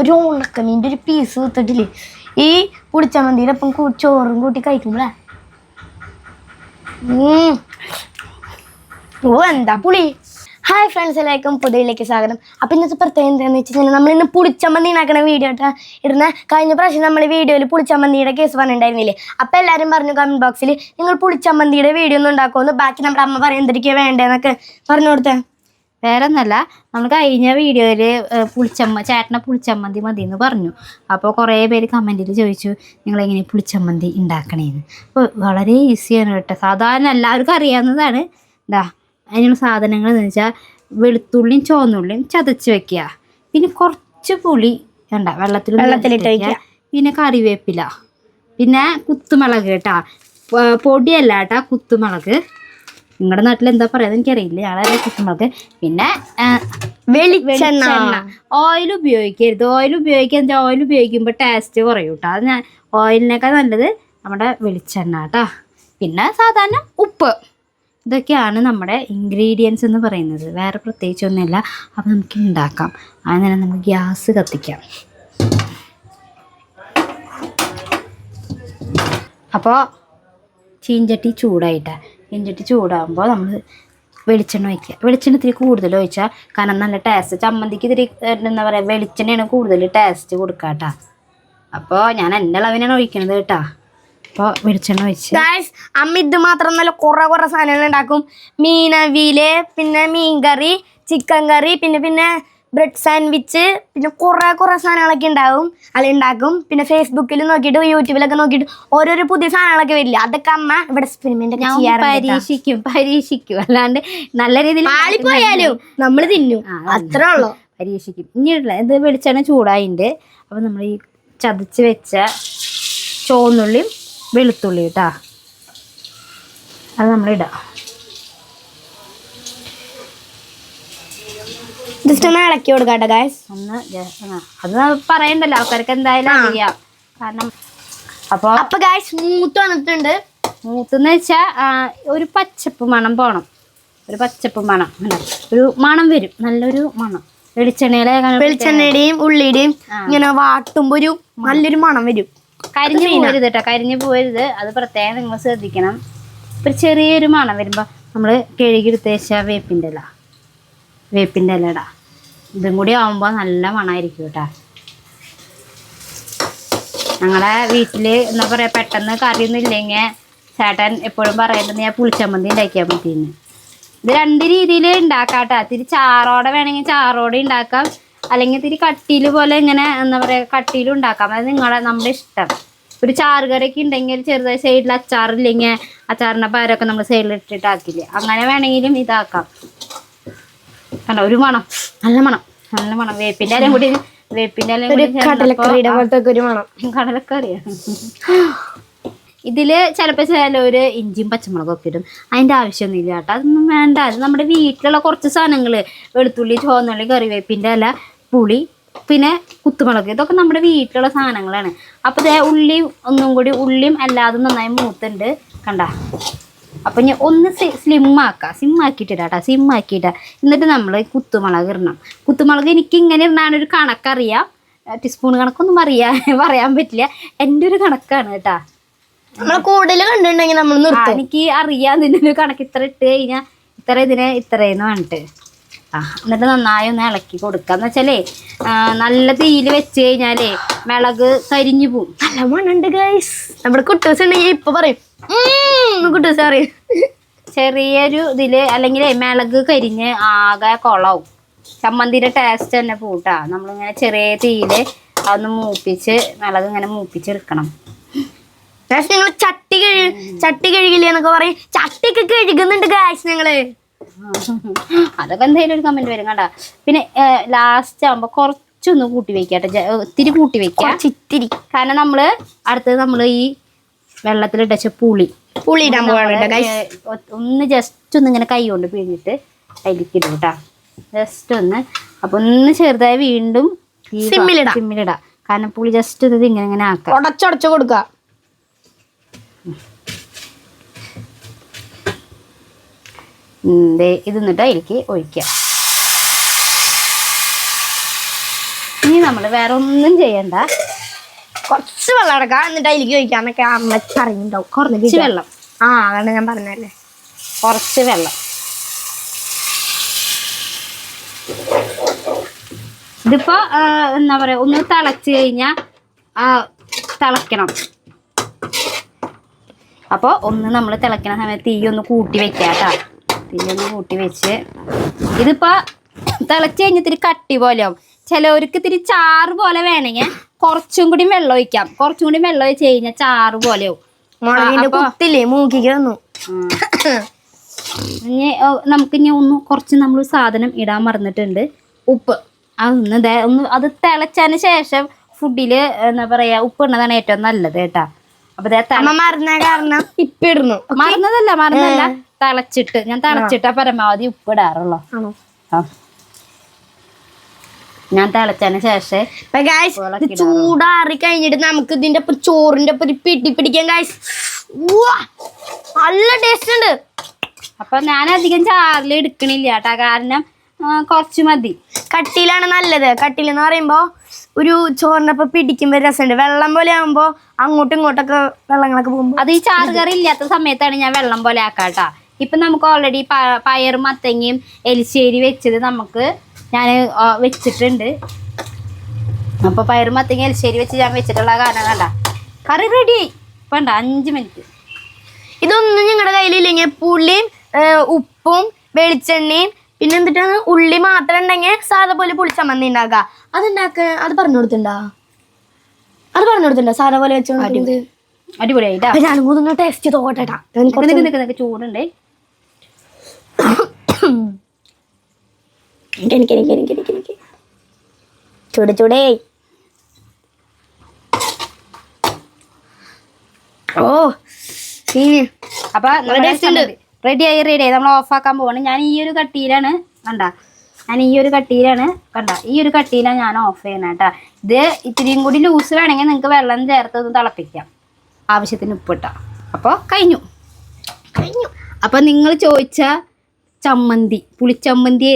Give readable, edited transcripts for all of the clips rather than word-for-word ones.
ഒരു ഉണക്കമീൻ്റെ ഒരു പീസ് കുത്തിട്ടില്ലേ ഈ പുളിച്ചമന്തിയുടെ ഒപ്പം ചോറും കൂട്ടി കഴിക്കുമ്പോഴേ ഓ എന്താ പുളി. ഹായ് ഫ്രണ്ട്സ്, എല്ലാവർക്കും പുതിയയിലേക്ക് സ്വാഗതം. അപ്പം ഇന്നത്തെ പ്രത്യേകം എന്താണെന്ന് വെച്ച് കഴിഞ്ഞാൽ നമ്മളിന്ന് പുളിച്ചമ്മന്തി ഉണ്ടാക്കുന്ന വീഡിയോ ഇടുന്ന. കഴിഞ്ഞ പ്രാവശ്യം നമ്മൾ വീഡിയോയിൽ പുളിച്ചമ്മന്തിയുടെ കേസ് പറഞ്ഞിട്ടുണ്ടായിരുന്നില്ലേ. അപ്പം എല്ലാവരും പറഞ്ഞു കമൻറ്റ് ബോക്സിൽ നിങ്ങൾ പുളിച്ചമ്മന്തിയുടെ വീഡിയോ ഒന്നും ഉണ്ടാക്കുമെന്ന്. ബാക്കി നമ്മുടെ അമ്മ പറയും എന്തൊക്കെയാണ് വേണ്ടതെന്നൊക്കെ പറഞ്ഞു കൊടുത്തേ. വേറെ ഒന്നല്ല, നമ്മൾ കഴിഞ്ഞ വീഡിയോയിൽ ചേട്ടനെ പുളിച്ചമ്മന്തി മതി എന്ന് പറഞ്ഞു. അപ്പോൾ കുറേ പേര് കമൻറ്റിൽ ചോദിച്ചു നിങ്ങളെങ്ങനെ പുളിച്ചമ്മന്തി ഉണ്ടാക്കണേന്ന്. അപ്പോൾ വളരെ ഈസിയാണ് കേട്ടോ, സാധാരണ എല്ലാവർക്കും അറിയാവുന്നതാണ്. അതിനുള്ള സാധനങ്ങൾ എന്ന് വെച്ചാൽ വെളുത്തുള്ളിയും ചുവന്നുള്ളിയും ചതച്ച് വെക്കുക, പിന്നെ കുറച്ച് പുളി വെള്ളത്തിലിട്ട് വയ്ക്കുക, പിന്നെ കറിവേപ്പില, പിന്നെ കുത്തുമുളക് കേട്ടോ, പൊടിയല്ല കേട്ടോ കുത്തുമുളക്. നിങ്ങളുടെ നാട്ടിൽ എന്താ പറയുക എനിക്കറിയില്ല, ഞങ്ങളെ കുത്തുമുളക്. പിന്നെ വെളിച്ചെണ്ണ. ഓയിൽ ഉപയോഗിക്കരുത്. ഓയിൽ ഉപയോഗിക്കുമ്പോൾ ടേസ്റ്റ് കുറയും കേട്ടോ. അത് ഓയിലിനേക്കാൾ നല്ലത് നമ്മുടെ വെളിച്ചെണ്ണ കേട്ടോ. പിന്നെ സാധാരണ ഉപ്പ്. ഇതൊക്കെയാണ് നമ്മുടെ ഇൻഗ്രീഡിയൻസ് എന്ന് പറയുന്നത്. വേറെ പ്രത്യേകിച്ചൊന്നുമില്ല. അപ്പം നമുക്ക് ഉണ്ടാക്കാം. അങ്ങനെ നമുക്ക് ഗ്യാസ് കത്തിക്കാം. അപ്പോൾ ചീഞ്ചട്ടി ചൂടാകുമ്പോൾ നമ്മൾ വെളിച്ചെണ്ണ ഒഴിക്കുക. വെളിച്ചെണ്ണ ഇത്തിരി കൂടുതൽ ഒഴിച്ചാൽ കാരണം നല്ല ടേസ്റ്റ്. ചമ്മന്തിക്ക് ഇത്തിരി എന്താ പറയുക, വെളിച്ചെണ്ണയാണ് കൂടുതൽ ടേസ്റ്റ് കൊടുക്കുക കേട്ടോ. അപ്പോൾ ഞാൻ എൻ്റെ അളവിനാണ് ഒഴിക്കണത് കേട്ടോ. അപ്പോൾ വെളിച്ചെണ്ണ ഒഴിച്ച് അമ്മ ഇത് മാത്രം നല്ല കുറേ സാധനങ്ങൾ ഉണ്ടാക്കും. മീനവിയല്, പിന്നെ മീൻ കറി, ചിക്കൻ കറി, പിന്നെ ബ്രെഡ് സാൻഡ്വിച്ച്, പിന്നെ കുറേ സാധനങ്ങളൊക്കെ ഉണ്ടാക്കും. പിന്നെ ഫേസ്ബുക്കിൽ നോക്കിയിട്ട് യൂട്യൂബിലൊക്കെ നോക്കിയിട്ട് ഓരോരോ പുതിയ സാധനങ്ങളൊക്കെ വരില്ല. അതൊക്കെ അമ്മ ഇവിടെ എക്സ്പെരിമെന്റ് പരീക്ഷിക്കും. അല്ലാണ്ട് നല്ല രീതിയിൽ പോയാലും നമ്മൾ തിന്നും, അത്രേ ഉള്ളൂ. പരീക്ഷിക്കും. ഇനിയുള്ള ഇത് വെളിച്ചെണ്ണ ചൂടായിട്ടുണ്ട്. അപ്പോൾ നമ്മൾ ഈ ചതച്ച് വെച്ച ചുവന്നുള്ളിയും വെളുത്തുള്ളി കേട്ടോ, അത് നമ്മളിടാം. ജസ്റ്റ് ഒന്ന് ഇളക്കി കൊടുക്കാട്ടെ ഗായ്സ്. അത് പറയണ്ടല്ലോ, ആൾക്കാർക്ക് എന്തായാലും അറിയാം. കാരണം അപ്പൊ ഗായ്സ് മൂത്ത് വന്നിട്ടുണ്ട്. മൂത്തെന്ന് വെച്ചാൽ ഒരു പച്ചപ്പ് മണം പോണം. ഒരു മണം വരും, നല്ലൊരു മണം. വെളിച്ചെണ്ണയുടെയും ഉള്ളിയുടെയും ഇങ്ങനെ വാട്ടുമ്പോ ഒരു നല്ലൊരു മണം വരും. കരിഞ്ഞു പോകരുത് കേട്ടോ, കരിഞ്ഞു പോകരുത്. അത് പ്രത്യേകം നിങ്ങൾ ശ്രദ്ധിക്കണം. ഒരു ചെറിയൊരു മണം വരുമ്പോൾ നമ്മൾ കഴുകിയെടുത്ത് വെച്ചാൽ വേപ്പിൻ്റെ ഇല ഇടാം. ഇതും കൂടി ആകുമ്പോൾ നല്ല മണമായിരിക്കും കേട്ടോ. ഞങ്ങളുടെ വീട്ടിൽ എന്താ പറയുക, പെട്ടെന്ന് കറിയൊന്നും ഇല്ലെങ്കിൽ ചേട്ടൻ എപ്പോഴും പറയുന്നത് ഞാൻ പുളിച്ചമ്മന്തി ഉണ്ടാക്കിയാൽ മതിയെന്ന്. ഇത് രണ്ട് രീതിയിൽ ഉണ്ടാക്കാം കേട്ടോ. ഇത്തിരി ചാറോടെ വേണമെങ്കിൽ ചാറോടെ ഉണ്ടാക്കാം, അല്ലെങ്കിൽ ഇത്തിരി കട്ടിയിൽ പോലെ ഇങ്ങനെ എന്താ പറയുക കട്ടിയിലും ഉണ്ടാക്കാം. അത് നമ്മുടെ ഇഷ്ടം. ഒരു ചാറ് കറിയൊക്കെ ഉണ്ടെങ്കിൽ ചെറുതായി സൈഡിൽ അച്ചാറില്ലെങ്കിൽ അച്ചാറിൻ്റെ പകരമൊക്കെ നമ്മൾ സൈഡിലിട്ടിട്ട് ആക്കില്ലേ, അങ്ങനെ വേണമെങ്കിലും ഇതാക്കാം. കണ്ടോ ഒരു മണം, നല്ല മണം. വേപ്പിൻ്റെ ഇലയും കൂടി കടലക്കറിയാണ്. ഇതില് ചിലപ്പോൾ ചിലവര് ഇഞ്ചിയും പച്ചമുളകൊക്കെ ഇടും. അതിൻ്റെ ആവശ്യമൊന്നുമില്ല കേട്ടോ, അതൊന്നും വേണ്ട. അത് നമ്മുടെ വീട്ടിലുള്ള കുറച്ച് സാധനങ്ങൾ, വെളുത്തുള്ളി, ചുവന്നുള്ളി, കറിവേപ്പിൻ്റെ ഇല, പുളി, പിന്നെ കുത്തുമുളക്, ഇതൊക്കെ നമ്മുടെ വീട്ടിലുള്ള സാധനങ്ങളാണ്. അപ്പോൾ ഉള്ളിയും അല്ലാതെ നന്നായി മൂത്തുണ്ട് കണ്ട. അപ്പം ഞാൻ ഒന്ന് സിമ്മാക്കിയിട്ടാ. എന്നിട്ട് നമ്മൾ കുത്തുമുളക് ഇടണം. കുത്തുമുളക് എനിക്ക് ഇങ്ങനെ ഇടാൻ ഒരു കണക്കറിയാം, ടീസ്പൂൺ കണക്കൊന്നും പറയാൻ പറ്റില്ല. എൻ്റെ ഒരു കണക്കാണ് കേട്ടാ. നമ്മൾ കൂടുതൽ കണ്ടിട്ടുണ്ടെങ്കിൽ നമ്മൾ എനിക്ക് അറിയാം ഇതിൻ്റെ ഒരു കണക്ക്. ഇത്ര ഇട്ട് കഴിഞ്ഞാൽ ഇത്രയെന്ന് പറഞ്ഞിട്ട് എന്നിട്ട് നന്നായി ഒന്ന് ഇളക്കി കൊടുക്കുക. എന്ന് വെച്ചാലേ നല്ല തീയിൽ വെച്ച് കഴിഞ്ഞാലേ മിളക് കരിഞ്ഞു പോവും. നല്ല മണുണ്ട് ഗൈസ്. നമ്മുടെ കുട്ടൂസ് ഉണ്ടെങ്കിൽ ഇപ്പൊ പറയും കുട്ടൂസ് അറിയും. ചെറിയൊരു ഇതില് അല്ലെങ്കിൽ മിളക് കരിഞ്ഞ് ആകെ കൊളാവും. ചമ്മന്തിയുടെ ടേസ്റ്റ് തന്നെ പോട്ടാ. നമ്മളിങ്ങനെ ചെറിയ തീയില് അതൊന്ന് മിളക് ഇങ്ങനെ മൂപ്പിച്ചെടുക്കണം. നിങ്ങൾ ചട്ടി കഴുകില്ലേ എന്നൊക്കെ പറയും. ചട്ടിയൊക്കെ കഴുകുന്നുണ്ട് ഗൈസ് ഞങ്ങള്. അതൊക്കെ എന്തെങ്കിലും ഒരു കമന്റ് വരും കണ്ടാ. പിന്നെ ലാസ്റ്റ് ആകുമ്പോ കുറച്ചൊന്ന് കൂട്ടി വെക്കട്ടെ, ഇത്തിരി കൂട്ടി വെക്കാം, ഇത്തിരി. കാരണം നമ്മള് ഈ വെള്ളത്തിലിട്ട പുളി ഇടാൻ ഒന്ന് ജസ്റ്റ് ഒന്ന് ഇങ്ങനെ കൈ കൊണ്ട് പിഴിഞ്ഞിട്ട് അതിലേക്ക് ഇടും കേട്ടാ. ജസ്റ്റ് ഒന്ന്. അപ്പൊ ഒന്ന് ചെറുതായി വീണ്ടും സിമ്മിലിടാം. കാരണം പുളി ജസ്റ്റ് ഇത് ഇങ്ങനെ ആക്കാം, ഉടച്ചൊടച്ചു കൊടുക്ക. ഇത് എന്നിട്ട് അതിലേക്ക് ഒഴിക്കാം. ഇനി നമ്മൾ വേറെ ഒന്നും ചെയ്യണ്ട. കുറച്ച് വെള്ളം എടുക്കാം, എന്നിട്ട് അതിലേക്ക് ചോദിക്കാന്നൊക്കെ അമ്മ പറയുന്നുണ്ടാവും. കുറച്ച് വെള്ളം. അതാണ് ഞാൻ പറഞ്ഞല്ലേ, കുറച്ച് വെള്ളം. ഇതിപ്പോ എന്താ പറയാ, ഒന്ന് തിളച്ച് കഴിഞ്ഞാൽ തിളക്കണം. അപ്പോൾ ഒന്ന് നമ്മൾ തിളയ്ക്കുന്ന സമയത്ത് തീ ഒന്ന് കൂട്ടി വെക്കാട്ടോ. തീ ഒന്ന് കൂട്ടി വെച്ച് ഇതിപ്പോ തിളച്ച് കഴിഞ്ഞിട്ട് കട്ടി പോലെ ആവും. ചിലവർക്ക് ഇത്തിരി ചാറ് പോലെ വേണമെങ്കിൽ കുറച്ചും കൂടി വെള്ളം ഒഴിക്കാം. കുറച്ചും കൂടി വെള്ളം ഒഴിച്ച് കഴിഞ്ഞാൽ ചാറ് പോലെ ആവും. മുളകിന്റെ കുത്തില്ലേ മൂക്കിക്ക് വന്നു. ഇനി നമുക്ക് ഇനി ഒന്ന് കുറച്ച് നമ്മൾ സാധനം ഇടാൻ മറന്നിട്ടുണ്ട്, ഉപ്പ്. ഒന്ന് അത് തിളച്ചതിന് ശേഷം ഫുഡില് എന്താ പറയാ ഉപ്പ് ഇടുന്നതാണ് ഏറ്റവും നല്ലത് കേട്ടാ. അപ്പൊ മറന്ന കാരണം ഇപ്പൊ ഇടുന്നു. മറന്നതല്ല തിളച്ചിട്ട് ഞാൻ തിളച്ചിട്ടാ പരമാവധി ഉപ്പ് ഇടാറുള്ളൂ. ഞാൻ തിളച്ചതിന് ശേഷം ചൂടാറി കഴിഞ്ഞിട്ട് നമുക്ക് ഇതിന്റെ ചോറിന്റെ ഒരു പിടി പിടിക്കാൻ ഗൈസ്. നല്ല ടേസ്റ്റ് ഉണ്ട്. അപ്പൊ ഞാൻ അധികം ചാറിൽ എടുക്കണില്ല കേട്ടാ, കാരണം കുറച്ച് മതി. കട്ടിയിലാണ് നല്ലത്. കട്ടിയിൽ എന്ന് പറയുമ്പോ ഒരു ചോറിനൊപ്പം പിടിക്കുമ്പോ രസമുണ്ട്. വെള്ളം പോലെ ആകുമ്പോ അങ്ങോട്ടും ഇങ്ങോട്ടൊക്കെ വെള്ളങ്ങളൊക്കെ പോകുമ്പോ അത് ഈ ചാറ് കറി ഇല്ലാത്ത സമയത്താണ് ഞാൻ വെള്ളം പോലെ ആക്കാട്ടാ. ഇപ്പൊ നമുക്ക് ഓൾറെഡി പയറും മത്തങ്ങയും എലിശ്ശേരി വെച്ചത് നമുക്ക് ഞാൻ വെച്ചിട്ടുണ്ട്. അപ്പൊ പയറും മത്തങ്ങ എലിശ്ശേരി വെച്ച് ഞാൻ വെച്ചിട്ടുള്ള കാരണം കണ്ട കറി റെഡിയായി. വേണ്ട 5 മിനിറ്റ്. ഇതൊന്നും നിങ്ങളുടെ കയ്യിലില്ലെങ്കിൽ പുളിയും ഉപ്പും വെളിച്ചെണ്ണയും പിന്നെ എന്നിട്ടാണ് ഉള്ളി മാത്രം ഉണ്ടെങ്കിൽ സാധാ പോലെ പുളിച്ചമ്മന്തി ഉണ്ടാക്കുക. അത് പറഞ്ഞു കൊടുത്തിണ്ടാ? സാധാ പോലെ വെച്ചോണ്ട് അടിപൊളിയായിട്ടാ. ഞാനും കൂടെ ടേസ്റ്റ് തോട്ടട്ടാ. ചൂടുണ്ട്. എനിക്ക് ചൂടേ. ഓ അപ്പൊ റെഡിയായി നമ്മൾ ഓഫാക്കാൻ പോവാണ്. ഞാൻ ഈ ഒരു കട്ടിയിലാണ് ഞാൻ ഓഫ് ചെയ്യണം കേട്ടാ. ഇത് ഇത്തിരിയും കൂടി ലൂസ് വേണമെങ്കിൽ നിങ്ങൾക്ക് വെള്ളം ചേർത്ത് ഒന്ന് തിളപ്പിക്കാം. ആവശ്യത്തിന് ഉപ്പിട്ടാ. അപ്പോൾ കഴിഞ്ഞു. അപ്പൊ നിങ്ങൾ ചോദിച്ച ചമ്മന്തി, പുളിച്ചമ്മന്തി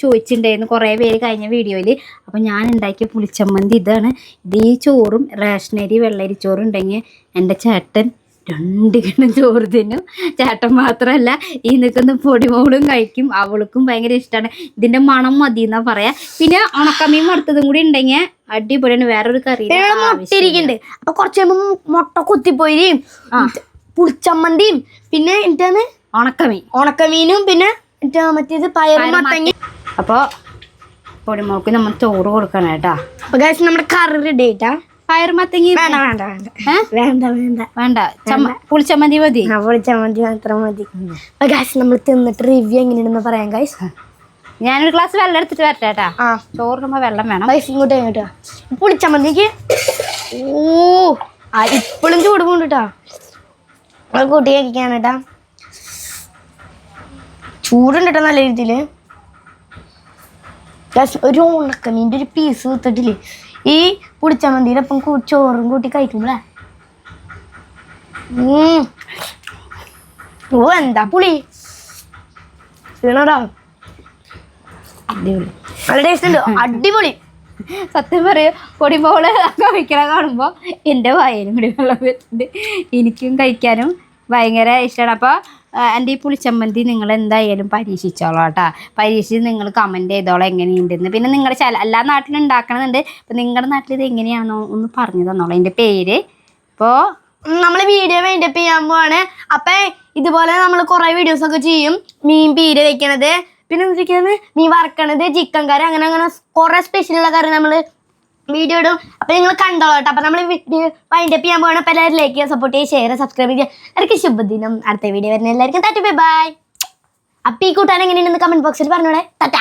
ചോദിച്ചിട്ടുണ്ടായിരുന്നു കുറേ പേര് കഴിഞ്ഞ വീഡിയോയിൽ. അപ്പം ഞാൻ ഉണ്ടാക്കിയ പുളിച്ചമ്മന്തി ഇതാണ്. ഇത് ഈ ചോറും റേഷനരി വെള്ളരിച്ചോറും ഉണ്ടെങ്കിൽ എൻ്റെ ചേട്ടൻ 2 കിണ്ണം ചോറ് തിന്നും. ചേട്ടൻ മാത്രമല്ല ഈ നിൽക്കുന്ന പൊടിമോളും കഴിക്കും. അവൾക്കും ഭയങ്കര ഇഷ്ടമാണ്. ഇതിൻ്റെ മണം മതി എന്നാ പറയാ. പിന്നെ ഉണക്കമീൻ വറുത്തതും കൂടി ഉണ്ടെങ്കിൽ അടിപൊളിയാണ്. വേറൊരു കറി മുട്ടിരിക്കുന്നുണ്ട്. അപ്പൊ കുറച്ച് മുട്ട കുത്തിപ്പോയി പുളിച്ചമ്മന്തിയും പിന്നെ എന്താണ് ഉണക്കമീനും പിന്നെ മറ്റേത് പയറും മത്തങ്ങ. അപ്പോൾ പൊടിമോൾക്ക് നമ്മൾ ചോറ് കൊടുക്കണം കേട്ടാ. അപ്പൊ ഗൈസ് നമ്മുടെ കറി റെഡി ആയിട്ടാ. പയറും മത്തങ്ങ വേണ്ട, പുളിച്ചമ്മന്തി മതി. പുളിച്ചമ്മന്തി മാത്രം മതി. അപ്പൊ ഗൈസ് നമ്മൾ തിന്നിട്ട് റിവ്യൂ എങ്ങനെയാണെന്ന് പറയാം ഗൈസ്. ഞാനൊരു ഗ്ലാസ് വെള്ളം എടുത്തിട്ട് വരട്ടെ കേട്ടാ. ചോറിനുമ്പോ വെള്ളം വേണം ഗൈസ്. ഇങ്ങോട്ട് പുളിച്ചമ്മന്തിക്ക് ഇപ്പോഴും ചൂട് പോണ്ടിട്ടാ. കൂട്ടി കഴിക്കാണ് കേട്ടാ. ചൂടുണ്ട് കേട്ടോ നല്ല രീതിയില്. ഒരു ഉണക്കമീൻ്റെ ഒരു പീസ് കുത്തിട്ടില്ലേ ഈ പുളിച്ചമ്മന്തിയുടെ ഒപ്പം ചോറും കൂട്ടി കഴിക്കുമ്പോളേ ഓ എന്താ പുളി ണോടാ. നല്ല ടേസ്റ്റ് ഉണ്ട്. അടിപൊളി. സത്യം പറയും പൊടിമോള് കഴിക്കണ കാണുമ്പോൾ എൻ്റെ വായനും കൂടി വെള്ളം വരുന്നുണ്ട്. എനിക്കും കഴിക്കാനും ഭയങ്കര ഇഷ്ടമാണ്. അപ്പോൾ എൻ്റെ ഈ പുളിച്ചമ്മന്തി നിങ്ങൾ എന്തായാലും പരീക്ഷിച്ചോളാം കേട്ടോ. പരീക്ഷിച്ച് നിങ്ങൾ കമൻറ്റ് ചെയ്തോളാം എങ്ങനെയുണ്ടെന്ന്. പിന്നെ നിങ്ങളുടെ എല്ലാ നാട്ടിലും ഉണ്ടാക്കണമെന്നുണ്ട്. അപ്പോൾ നിങ്ങളുടെ നാട്ടിൽ ഇത് എങ്ങനെയാണോ ഒന്ന് പറഞ്ഞു തന്നോളാം എൻ്റെ പേര്. അപ്പോൾ നമ്മൾ വീഡിയോ വൈൻഡപ്പ് ചെയ്യാൻ പോവാണ്. അപ്പം ഇതുപോലെ നമ്മൾ കുറേ വീഡിയോസൊക്കെ ചെയ്യും. മീൻ പീര വെക്കണത്, പിന്നെ എന്തൊക്കെയാണ് മീൻ വറക്കണത്, ചിക്കൻ കറി, അങ്ങനെ കുറേ സ്പെഷ്യലുള്ള കറി നമ്മൾ വീഡിയോ ഇടും. അപ്പം നിങ്ങൾ കണ്ടോളൂ കേട്ടോ. അപ്പം നമ്മൾ വീഡിയോ വൈൻഡപ്പ് ചെയ്യാൻ പോകണം. അപ്പം എല്ലാവരും ലൈക്ക് ചെയ്യുക, സപ്പോർട്ട് ചെയ്യുക, ഷെയർ, സബ്സ്ക്രൈബ് ചെയ്യുക. എല്ലാവർക്കും ശുഭദിനം. അടുത്ത വീഡിയോ വരുന്ന എല്ലാവർക്കും ടാറ്റ ബൈ ബൈ. അപ്പം ഈ കൂട്ടാൻ എങ്ങനെയുണ്ടെന്ന് കമൻറ്റ് ബോക്സിൽ പറഞ്ഞോളെ. ടാറ്റ.